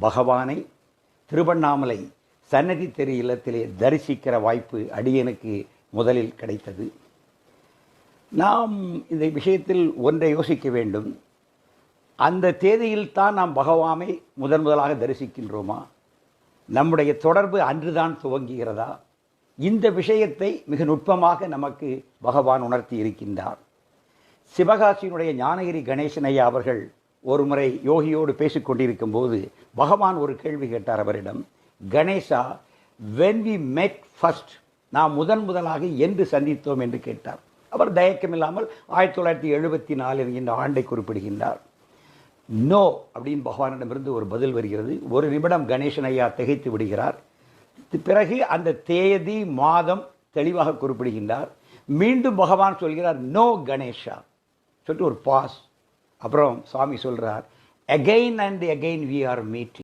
பகவானை திருவண்ணாமலை சன்னதி தெரு இல்லத்திலே தரிசிக்கிற வாய்ப்பு அடியனுக்கு முதலில் கிடைத்தது. நாம் இந்த விஷயத்தில் ஒன்றை யோசிக்க வேண்டும். அந்த தேதியில் தான் நாம் பகவானை முதலாக தரிசிக்கின்றோமா? நம்முடைய தொடர்பு அன்றுதான் துவங்குகிறதா? இந்த விஷயத்தை மிக நுட்பமாக நமக்கு பகவான் உணர்த்தி இருக்கின்றார். சிவகாசியினுடைய ஞானகிரி கணேசன் ஐயா அவர்கள் ஒரு முறை யோகியோடு பேசிக்கொண்டிருக்கும் போது பகவான் ஒரு கேள்வி கேட்டார் அவரிடம். Ganesha, when we met first, நாம் முதலாக என்று சந்தித்தோம் என்று கேட்டார். அவர் தயக்கமில்லாமல் 1974 என்கின்ற ஆண்டை குறிப்பிடுகின்றார். நோ அப்படின்னு பகவானிடமிருந்து ஒரு பதில் வருகிறது. ஒரு நிமிடம் கணேசன் ஐயா திகைத்து விடுகிறார். பிறகு அந்த தேதி மாதம் தெளிவாக குறிப்பிடுகின்றார். மீண்டும் பகவான் சொல்கிறார், நோ கணேஷா சொல்லிட்டு ஒரு பாஸ். அப்புறம் சுவாமி சொல்கிறார், again and again we are meeting.